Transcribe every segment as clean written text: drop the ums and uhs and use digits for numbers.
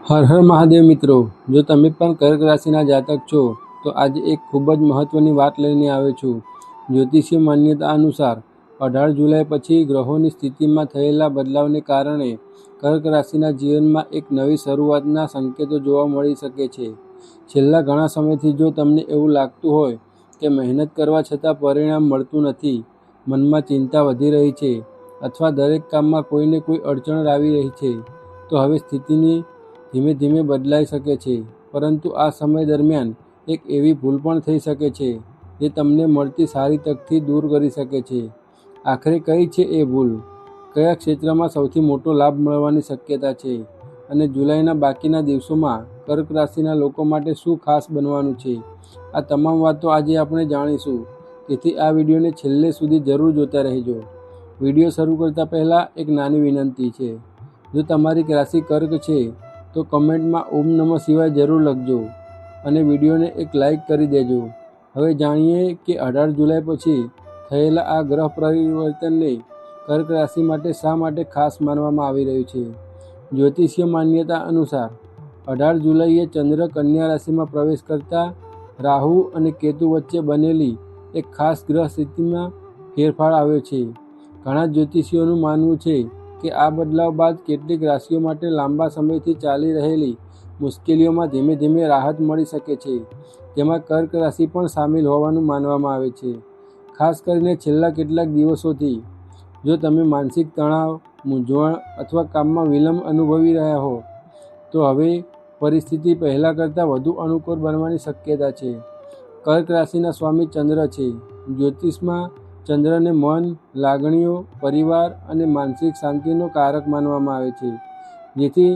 હર હર મહાદેવ મિત્રો, જો તમે પણ કર્ક રાશિના જાતક છો તો આજે એક ખૂબ જ મહત્વની વાત લઈને આવ્યો છું. જ્યોતિષીય માન્યતા અનુસાર 18 જુલાઈ પછી ગ્રહોની સ્થિતિમાં થયેલા બદલાવને કારણે કર્ક રાશિના જીવનમાં એક નવી શરૂઆતના સંકેતો જોવા મળી શકે છે. છેલ્લા ઘણા સમયથી જો તમને એવું લાગતું હોય કે મહેનત કરવા છતાં પરિણામ મળતું નથી, મનમાં ચિંતા વધી રહી છે અથવા દરેક કામમાં કોઈને કોઈ અડચણ આવી રહી છે, તો હવે સ્થિતિની ધીમે ધીમે બદલાઈ શકે છે. પરંતુ આ સમય દરમિયાન એક એવી ભૂલ પણ થઈ શકે છે જે તમને મળતી સારી તકથી દૂર કરી શકે છે. આખરે કઈ છે એ ભૂલ? કયા ક્ષેત્રમાં સૌથી મોટો લાભ મળવાની શક્યતા છે? અને જુલાઈના બાકીના દિવસોમાં કર્ક રાશિના લોકો માટે શું ખાસ બનવાનું છે? આ તમામ વાતો આજે આપણે જાણીશું. તેથી આ વિડીયોને છેલ્લે સુધી જરૂર જોતા રહેજો. વિડીયો શરૂ કરતા પહેલાં એક નાની વિનંતી છે. જો તમારી રાશિ કર્ક છે તો કમેન્ટમાં ઓમ નમઃ શિવાય જરૂર લખજો અને વિડીયોને એક લાઇક કરી દેજો. હવે જાણીએ કે 18 જુલાઈ પછી થયેલા આ ગ્રહ પરિવર્તનને કર્ક રાશિ માટે શા માટે ખાસ માનવામાં આવી રહ્યું છે. જ્યોતિષીય માન્યતા અનુસાર 18 જુલાઈએ ચંદ્ર કન્યા રાશિમાં પ્રવેશ કરતા રાહુ અને કેતુ વચ્ચે બનેલી એક ખાસ ગ્રહ સ્થિતિમાં ફેરફાર આવ્યો છે. ઘણા જ્યોતિષીઓનું માનવું છે કે આ બદલાવ બાદ કેટલીક રાશિઓ માટે લાંબા સમયથી ચાલી રહેલી મુશ્કેલીઓમાં ધીમે ધીમે રાહત મળી શકે છે. તેમાં કર્ક રાશિ પણ સામેલ હોવાનું માનવામાં આવે છે. ખાસ કરીને છેલ્લા કેટલાક દિવસોથી જો તમે માનસિક તણાવ, મૂંઝવણ અથવા કામમાં વિલંબ અનુભવી રહ્યા હો, તો હવે પરિસ્થિતિ પહેલાં કરતાં વધુ અનુકૂળ બનવાની શક્યતા છે. કર્ક રાશિના સ્વામી ચંદ્ર છે. જ્યોતિષમાં ચંદ્રને મન, લાગણીઓ, પરિવાર અને માનસિક શાંતિનો કારક માનવામાં આવે છે. જેથી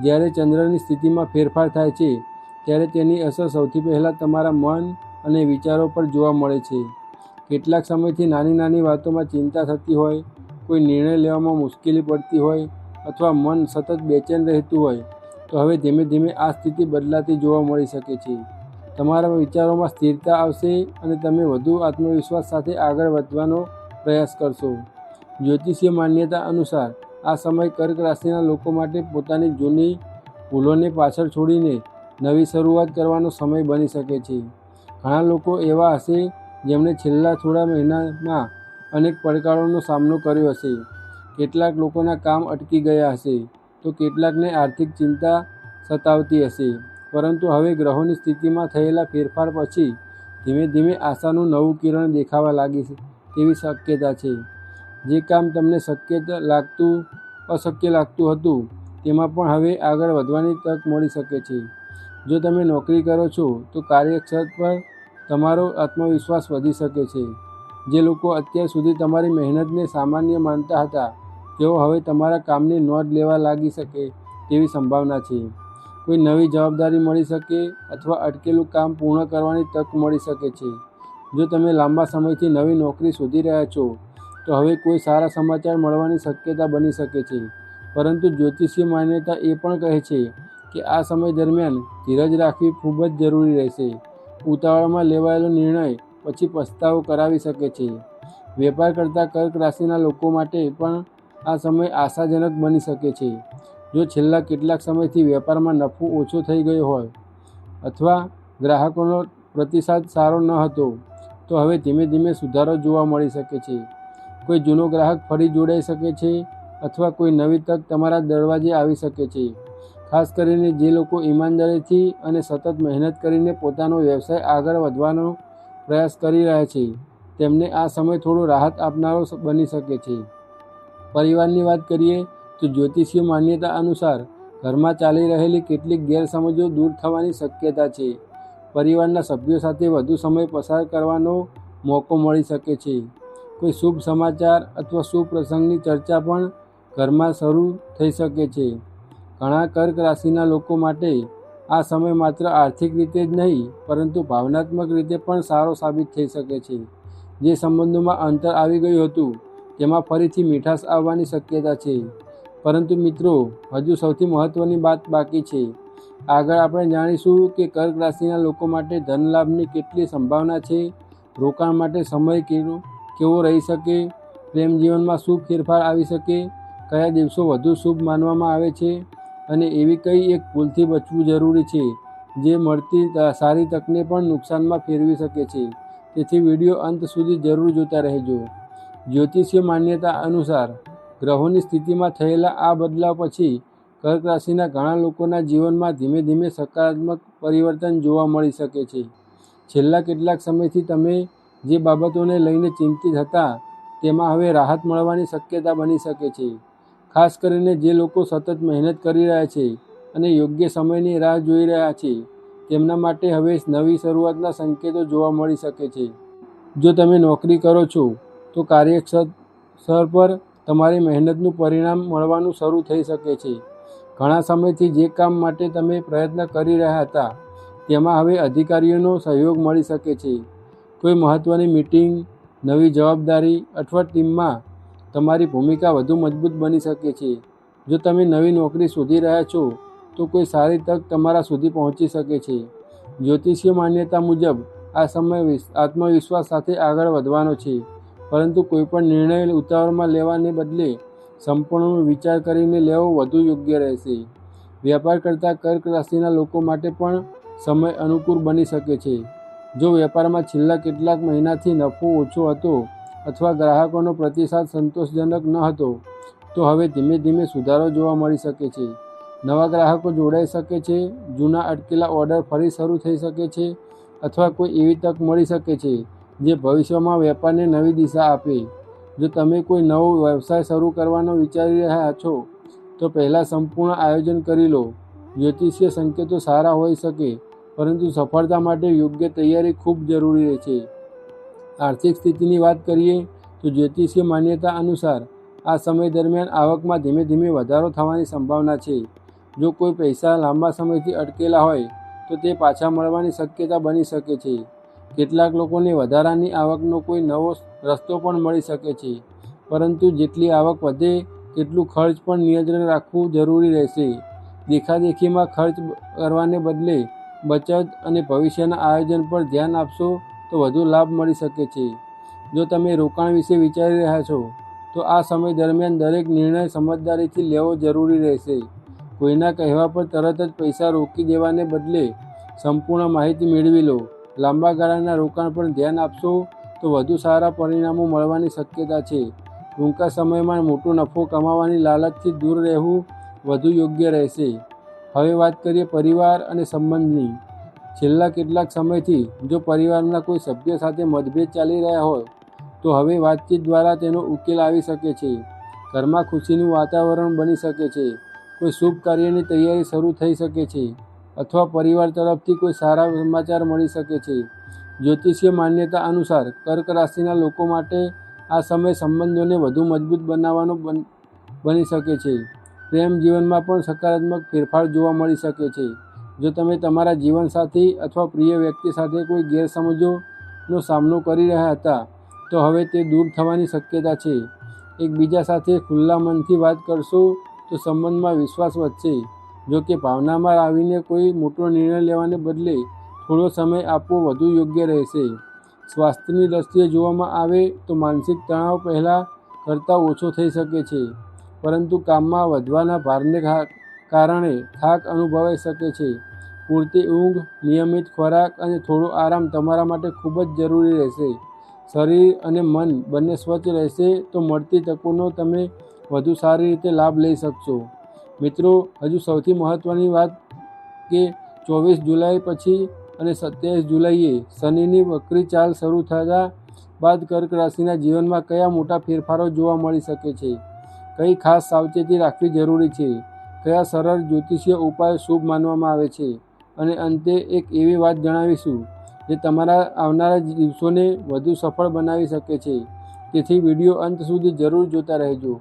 જ્યારે ચંદ્રની સ્થિતિમાં ફેરફાર થાય છે ત્યારે તેની અસર સૌથી પહેલાં તમારા મન અને વિચારો પર જોવા મળે છે. કેટલાક સમયથી નાની નાની વાતોમાં ચિંતા થતી હોય, કોઈ નિર્ણય લેવામાં મુશ્કેલી પડતી હોય અથવા મન સતત બેચેન રહેતું હોય, તો હવે ધીમે ધીમે આ સ્થિતિ બદલાતી જોવા મળી શકે છે. તમારા વિચારોમાં સ્થિરતા આવશે અને તમે વધુ આત્મવિશ્વાસ સાથે આગળ વધવાનો પ્રયાસ કરશો. જ્યોતિષીય માન્યતા અનુસાર આ સમય કર્ક રાશિના લોકો માટે પોતાની જૂની ભૂલોને પાછળ છોડીને નવી શરૂઆત કરવાનો સમય બની શકે છે. ઘણા લોકો એવા હશે જેમણે છેલ્લા થોડા મહિનામાં અનેક પડકારોનો સામનો કર્યો હશે. કેટલાક લોકોના કામ અટકી ગયા હશે, તો કેટલાકને આર્થિક ચિંતા સતાવતી હશે. પરંતુ હવે ગ્રહોની સ્થિતિમાં થયેલા ફેરફાર પછી ધીમે ધીમે આશાનું નવું કિરણ દેખાવા લાગી તેવી શક્યતા છે. જે કામ તમને અશક્ય લાગતું હતું, તેમાં પણ હવે આગળ વધવાની તક મળી શકે છે. જો તમે નોકરી કરો છો તો કાર્યક્ષેત્ર પર તમારો આત્મવિશ્વાસ વધી શકે છે. જે લોકો અત્યાર સુધી તમારી મહેનતને સામાન્ય માનતા હતા, તેઓ હવે તમારા કામની નોંધ લેવા લાગી શકે તેવી સંભાવના છે. કોઈ નવી જવાબદારી મળી શકે અથવા અટકેલું કામ પૂર્ણ કરવાની તક મળી શકે છે. જો તમે લાંબા સમયથી નવી નોકરી શોધી રહ્યા છો, તો હવે કોઈ સારા સમાચાર મળવાની શક્યતા બની શકે છે. પરંતુ જ્યોતિષીય માન્યતા એ પણ કહે છે કે આ સમય દરમિયાન ધીરજ રાખવી ખૂબ જ જરૂરી રહેશે. ઉતાવળમાં લેવાયેલો નિર્ણય પછી પસ્તાવો કરાવી શકે છે. વેપાર કરતા કર્ક રાશિના લોકો માટે પણ આ સમય આશાજનક બની શકે છે. જો છેલ્લા કેટલાક સમયથી વેપારમાં નફો ઓછો થઈ ગયો હોય અથવા ગ્રાહકોનો પ્રતિસાદ સારો ન હતો, તો હવે ધીમે ધીમે સુધારો જોવા મળી શકે છે. કોઈ જૂનો ગ્રાહક ફરી જોડાઈ શકે છે અથવા કોઈ નવી તક તમારા દરવાજે આવી શકે છે. ખાસ કરીને જે લોકો ઈમાનદારીથી અને સતત મહેનત કરીને પોતાનો વ્યવસાય આગળ વધવાનો પ્રયાસ કરી રહ્યા છે, તેમને આ સમય થોડો રાહત આપનારો બની શકે છે. પરિવારની વાત કરીએ તો જ્યોતિષીય માન્યતા અનુસાર ઘરમાં ચાલી રહેલી કેટલીક ગેરસમજો દૂર થવાની શક્યતા છે. પરિવારના સભ્યો સાથે વધુ સમય પસાર કરવાનો મોકો મળી શકે છે. કોઈ શુભ સમાચાર અથવા શુભ પ્રસંગની ચર્ચા પણ ઘરમાં શરૂ થઈ શકે છે. ઘણા કર્ક રાશિના લોકો માટે આ સમય માત્ર આર્થિક રીતે જ નહીં, પરંતુ ભાવનાત્મક રીતે પણ સારો સાબિત થઈ શકે છે. જે સંબંધોમાં અંતર આવી ગયું હતું, તેમાં ફરીથી મીઠાશ આવવાની શક્યતા છે. પરંતુ મિત્રો, હજુ સૌથી મહત્વની વાત બાકી છે. આગળ આપણે જાણીશું કે કર્ક રાશિના લોકો માટે ધન લાભની કેટલી સંભાવના છે, રોકાણ માટે સમય કેવો રહી શકે, પ્રેમ જીવનમાં શું ફેરફાર આવી શકે, કયા દિવસો વધુ શુભ માનવામાં આવે છે અને એવી કઈ એક ભૂલથી બચવું જરૂરી છે જે મળતી સારી તકને પણ નુકસાનમાં ફેરવી શકે છે. તેથી વિડીયો અંત સુધી જરૂર જોતા રહેજો. જ્યોતિષીય માન્યતા અનુસાર ગ્રહોની સ્થિતિમાં થયેલા આ બદલાવ પછી કર્ક રાશિના ઘણા લોકોના જીવનમાં ધીમે ધીમે સકારાત્મક પરિવર્તન જોવા મળી શકે છે. છેલ્લા કેટલાક સમયથી તમે જે બાબતોને લઈને ચિંતિત હતા તેમાં હવે રાહત મળવાની શક્યતા બની શકે છે. ખાસ કરીને જે લોકો સતત મહેનત કરી રહ્યા છે અને યોગ્ય સમયની રાહ જોઈ રહ્યા છે તેમના માટે હવે નવી શરૂઆતના સંકેતો જોવા મળી શકે છે. જો તમે નોકરી કરો છો તો કાર્યસ્થળ પર તમારી મહેનતનું પરિણામ મળવાનું શરૂ થઈ શકે છે. ઘણા સમયથી જે કામ માટે તમે પ્રયત્ન કરી રહ્યા હતા તેમાં હવે અધિકારીઓનો સહયોગ મળી શકે છે. કોઈ મહત્ત્વની મીટિંગ, નવી જવાબદારી અથવા ટીમમાં તમારી ભૂમિકા વધુ મજબૂત બની શકે છે. જો તમે નવી નોકરી શોધી રહ્યા છો તો કોઈ સારી તક તમારા સુધી પહોંચી શકે છે. જ્યોતિષીય માન્યતા મુજબ આ સમય આત્મવિશ્વાસ સાથે આગળ વધવાનો છે, પરંતુ કોઈપણ નિર્ણય ઉતાવળમાં લેવાને બદલે સંપૂર્ણ વિચાર કરીને લેવો વધુ યોગ્ય રહેશે. વેપાર કરતા કર્ક રાશિના લોકો માટે પણ સમય અનુકૂળ બની શકે છે. જો વેપારમાં છેલ્લા કેટલાક મહિનાથી નફો ઓછો હતો અથવા ગ્રાહકોનો પ્રતિસાદ સંતોષજનક ન હતો, તો હવે ધીમે ધીમે સુધારો જોવા મળી શકે છે. નવા ગ્રાહકો જોડાઈ શકે છે, જૂના અટકેલા ઓર્ડર ફરી શરૂ થઈ શકે છે અથવા કોઈ એવી તક મળી શકે છે જે ભવિષ્યમાં વેપારને નવી દિશા આપે. જો તમે કોઈ નવો વ્યવસાય શરૂ કરવાનો વિચારી રહ્યા છો તો પહેલાં સંપૂર્ણ આયોજન કરી લો. જ્યોતિષીય સંકેતો સારા હોઈ શકે, પરંતુ સફળતા માટે યોગ્ય તૈયારી ખૂબ જરૂરી છે. આર્થિક સ્થિતિની વાત કરીએ તો જ્યોતિષીય માન્યતા અનુસાર આ સમય દરમિયાન આવકમાં ધીમે ધીમે વધારો થવાની સંભાવના છે. જો કોઈ પૈસા લાંબા સમયથી અટકેલા હોય તો તે પાછા મળવાની શક્યતા બની શકે છે. કેટલાક લોકોને વધારાની આવકનો કોઈ નવો રસ્તો પણ મળી શકે છે, પરંતુ જેટલી આવક વધે તેટલું ખર્ચ પણ નિયંત્રણ રાખવું જરૂરી રહેશે. દેખાદેખીમાં ખર્ચ કરવાને બદલે બચત અને ભવિષ્યના આયોજન પર ધ્યાન આપશો તો વધુ લાભ મળી શકે છે. જો તમે રોકાણ વિશે વિચારી રહ્યા છો તો આ સમય દરમિયાન દરેક નિર્ણય સમજદારીથી લેવો જરૂરી રહેશે. કોઈના કહેવા પર તરત જ પૈસા રોકી દેવાને બદલે સંપૂર્ણ માહિતી મેળવી લો. લાંબા ગાળાના રોકાણ પર ધ્યાન આપશો તો વધુ સારા પરિણામો મળવાની શક્યતા છે. ટૂંકા સમયમાં મોટો નફો કમાવાની લાલચથી દૂર રહેવું વધુ યોગ્ય રહેશે. હવે વાત કરીએ પરિવાર અને સંબંધની. છેલ્લા કેટલાક સમયથી જો પરિવારના કોઈ સભ્ય સાથે મતભેદ ચાલી રહ્યા હોય તો હવે વાતચીત દ્વારા તેનો ઉકેલ આવી શકે છે. ઘરમાં ખુશીનું વાતાવરણ બની શકે છે. કોઈ શુભ કાર્યની તૈયારી શરૂ થઈ શકે છે અથવા પરિવાર તરફથી કોઈ સારા સમાચાર મળી શકે છે. જ્યોતિષીય માન્યતા અનુસાર કર્ક રાશિના લોકો માટે આ સમય સંબંધોને વધુ મજબૂત બનાવવાનો બની શકે છે. પ્રેમ જીવનમાં પણ સકારાત્મક ફેરફાર જોવા મળી શકે છે. જો તમે તમારા જીવનસાથી અથવા પ્રિય વ્યક્તિ સાથે કોઈ ગેરસમજોનો સામનો કરી રહ્યા હતા તો હવે તે દૂર થવાની શક્યતા છે. એકબીજા સાથે ખુલ્લા મનથી વાત કરશો તો સંબંધમાં વિશ્વાસ વધશે. જો કે ભાવનામાં આવીને કોઈ મોટો નિર્ણય લેવાને બદલે થોડો સમય આપવો વધુ યોગ્ય રહેશે. સ્વાસ્થ્યની દ્રષ્ટિએ જોવામાં આવે તો માનસિક તણાવ પહેલાં કરતાં ઓછો થઈ શકે છે, પરંતુ કામમાં વધવાના ભારને કારણે થાક અનુભવાઈ શકે છે. પૂરતી ઊંઘ, નિયમિત ખોરાક અને થોડો આરામ તમારા માટે ખૂબ જ જરૂરી રહેશે. શરીર અને મન બંને સ્વચ્છ રહેશે તો મળતી તકોનો તમે વધુ સારી રીતે લાભ લઈ શકશો. મિત્રો, હજુ સૌથી મહત્ત્વની વાત કે 24 જુલાઈ પછી અને 27 જુલાઈએ શનિની વક્રી ચાલ શરૂ થયા બાદ કર્ક રાશિના જીવનમાં કયા મોટા ફેરફારો જોવા મળી શકે છે, કઈ ખાસ સાવચેતી રાખવી જરૂરી છે, કયા સરળ જ્યોતિષીય ઉપાયો શુભ માનવામાં આવે છે અને અંતે એક એવી વાત જણાવીશું જે તમારા આવનારા દિવસોને વધુ સફળ બનાવી શકે છે. તેથી વિડીયો અંત સુધી જરૂર જોતા રહેજો.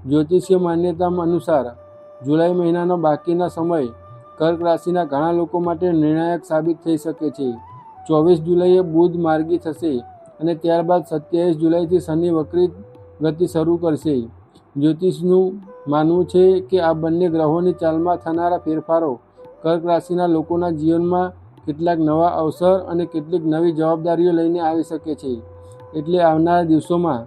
જ્યોતિષીય માન્યતા અનુસાર જુલાઈ મહિનાનો બાકીના સમય કર્ક રાશિના ઘણા લોકો માટે નિર્ણાયક સાબિત થઈ શકે છે. 24 જુલાઈએ બુધ માર્ગી થશે અને ત્યારબાદ 27 જુલાઈથી શનિ વક્રી ગતિ શરૂ કરશે. જ્યોતિષનું માનવું છે કે આ બંને ગ્રહોની ચાલમાં થનારા ફેરફારો કર્ક રાશિના લોકોના જીવનમાં કેટલાક નવા અવસર અને કેટલીક નવી જવાબદારીઓ લઈને આવી શકે છે. એટલે આવનારા દિવસોમાં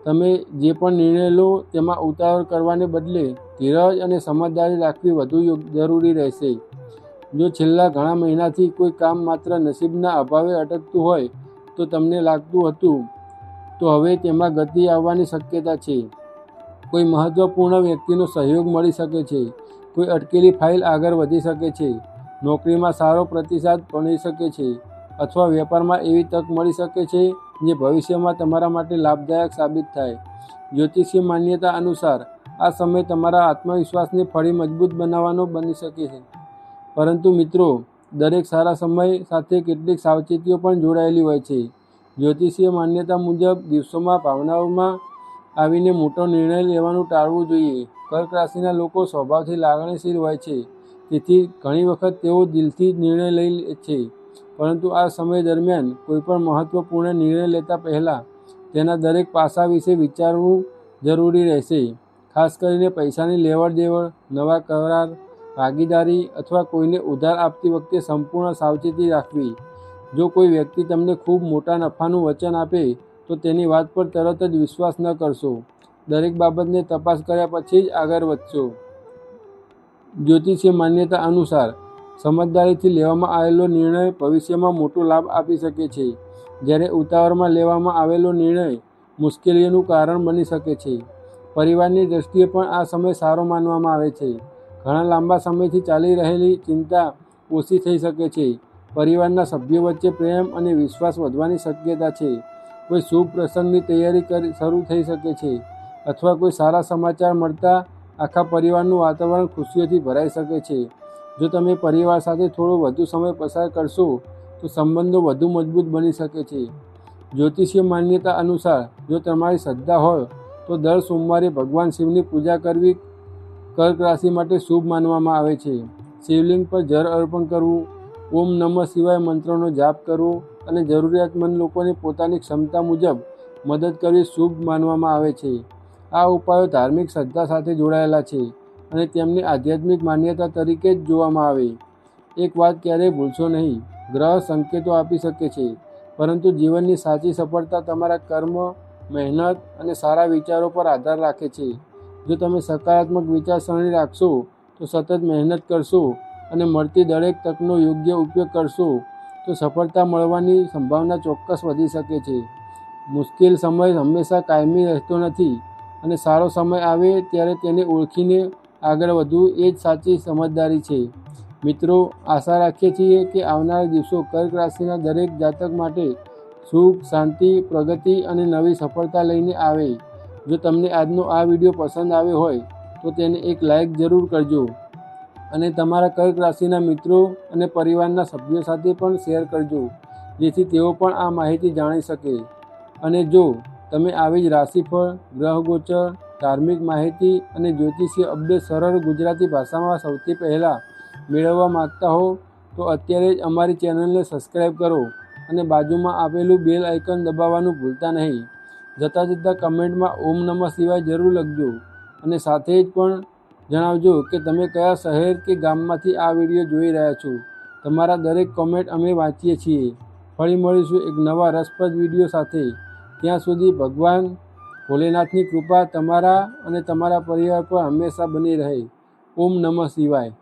તમે જે પણ નિર્ણય લો તેમાં ઉતાવળ કરવાને બદલે ધીરજ અને સમજદારી રાખવી વધુ જરૂરી રહેશે. જો છેલ્લા ઘણા મહિનાથી કોઈ કામ માત્ર નસીબના અભાવે અટકતું હોય તો તમને લાગતું હતું, તો હવે તેમાં ગતિ આવવાની શક્યતા છે. કોઈ મહત્વપૂર્ણ વ્યક્તિનો સહયોગ મળી શકે છે. કોઈ અટકેલી ફાઇલ આગળ વધી શકે છે. નોકરીમાં સારો પ્રતિસાદ મળી શકે છે. અથવા વેપારમાં એવી તક મળી શકે છે જે ભવિષ્યમાં તમારા માટે લાભદાયક સાબિત થાય. જ્યોતિષીય માન્યતા અનુસાર આ સમય તમારા આત્મવિશ્વાસને ફરી મજબૂત બનાવવાનો બની શકે છે. પરંતુ મિત્રો, દરેક સારા સમય સાથે કેટલીક સાવચેતીઓ પણ જોડાયેલી હોય છે. જ્યોતિષીય માન્યતા મુજબ દિવસોમાં ભાવનાઓમાં આવીને મોટો નિર્ણય લેવાનું ટાળવું જોઈએ. કર્ક રાશિના લોકો સ્વભાવથી લાગણીશીલ હોય છે, તેથી ઘણી વખત તેઓ દિલથી નિર્ણય લઈ લે છે. પરંતુ આ સમય દરમિયાન કોઈપણ મહત્વપૂર્ણ નિર્ણય લેતા પહેલાં તેના દરેક પાસા વિશે વિચારવું જરૂરી રહેશે. ખાસ કરીને પૈસાની લેવડ-દેવડ, નવા કરાર, ભાગીદારી અથવા કોઈને ઉધાર આપતી વખતે સંપૂર્ણ સાવચેતી રાખવી. જો કોઈ વ્યક્તિ તમને ખૂબ મોટા નફાનું વચન આપે તો તેની વાત પર તરત જ વિશ્વાસ ન કરશો. દરેક બાબતને તપાસ કર્યા પછી જ આગળ વધશો. જ્યોતિષીય માન્યતા અનુસાર સમજદારીથી લેવામાં આવેલો નિર્ણય ભવિષ્યમાં મોટો લાભ આપી શકે છે, જ્યારે ઉતાવળમાં લેવામાં આવેલો નિર્ણય મુશ્કેલીઓનું કારણ બની શકે છે. પરિવારની દૃષ્ટિએ પણ આ સમય સારો માનવામાં આવે છે. ઘણા લાંબા સમયથી ચાલી રહેલી ચિંતા ઓછી થઈ શકે છે. પરિવારના સભ્યો વચ્ચે પ્રેમ અને વિશ્વાસ વધવાની શક્યતા છે. કોઈ શુભ પ્રસંગની તૈયારી શરૂ થઈ શકે છે, અથવા કોઈ સારા સમાચાર મળતા આખા પરિવારનું વાતાવરણ ખુશીઓથી ભરાઈ શકે છે. જો તમે પરિવાર સાથે થોડો વધુ સમય પસાર કરશો તો સંબંધો વધુ મજબૂત બની શકે છે. જ્યોતિષીય માન્યતા અનુસાર જો તમારી શ્રદ્ધા હોય તો દર સોમવારે ભગવાન શિવની પૂજા કરવી કર્ક રાશિ માટે શુભ માનવામાં આવે છે. શિવલિંગ પર જળ અર્પણ કરવું, ઓમ નમઃ શિવાય મંત્રનો જાપ કરવો અને જરૂરિયાતમંદ લોકોને પોતાની ક્ષમતા મુજબ મદદ કરવી શુભ માનવામાં આવે છે. આ ઉપાયો ધાર્મિક શ્રદ્ધા સાથે જોડાયેલા છે અને તેમને આધ્યાત્મિક માન્યતા તરીકે જ જોવામાં આવે. એક વાત ક્યારેય ભૂલશો નહીં, ગ્રહ સંકેતો આપી શકે છે, પરંતુ જીવનની સાચી સફળતા તમારા કર્મ, મહેનત અને સારા વિચારો પર આધાર રાખે છે. જો તમે સકારાત્મક વિચારસરણી રાખશો, તો સતત મહેનત કરશો અને મળતી દરેક તકનો યોગ્ય ઉપયોગ કરશો, તો સફળતા મળવાની સંભાવના ચોક્કસ વધી શકે છે. મુશ્કેલ સમય હંમેશા કાયમી રહેતો નથી અને સારો સમય આવે ત્યારે તેને ઓળખીને આગળ વધવું એ જ સાચી સમજદારી છે. મિત્રો, આશા રાખીએ છીએ કે આવનારા દિવસો કર્ક રાશિના દરેક જાતક માટે સુખ, શાંતિ, પ્રગતિ અને નવી સફળતા લઈને આવે. જો તમને આજનો આ વિડીયો પસંદ આવ્યો હોય તો તેને એક લાઇક જરૂર કરજો અને તમારા કર્ક રાશિના મિત્રો અને પરિવારના સભ્યો સાથે પણ શેર કરજો, જેથી તેઓ પણ આ માહિતી જાણી શકે. અને જો તમે આવી જ રાશિફળ, ગ્રહગોચર, ધાર્મિક માહિતી અને જ્યોતિષીય અપડેટ સરળ ગુજરાતી ભાષામાં સૌથી પહેલાં મેળવવા માંગતા હો તો અત્યારે જ અમારી ચેનલને સબસ્ક્રાઈબ કરો અને બાજુમાં આપેલું બેલ આઇકન દબાવવાનું ભૂલતા નહીં. જતાં કમેન્ટમાં ઓમ નમઃ શિવાય જરૂર લખજો અને સાથે જ પણ જણાવજો કે તમે કયા શહેર કે ગામમાંથી આ વિડીયો જોઈ રહ્યા છો. તમારા દરેક કોમેન્ટ અમે વાંચીએ છીએ. ફરી મળીશું એક નવા રસપ્રદ વિડીયો સાથે. ત્યાં સુધી ભગવાન ભોલેનાથની કૃપા તમારા અને તમારા પરિવાર પર હંમેશા બની રહે. ઓમ નમઃ શિવાય.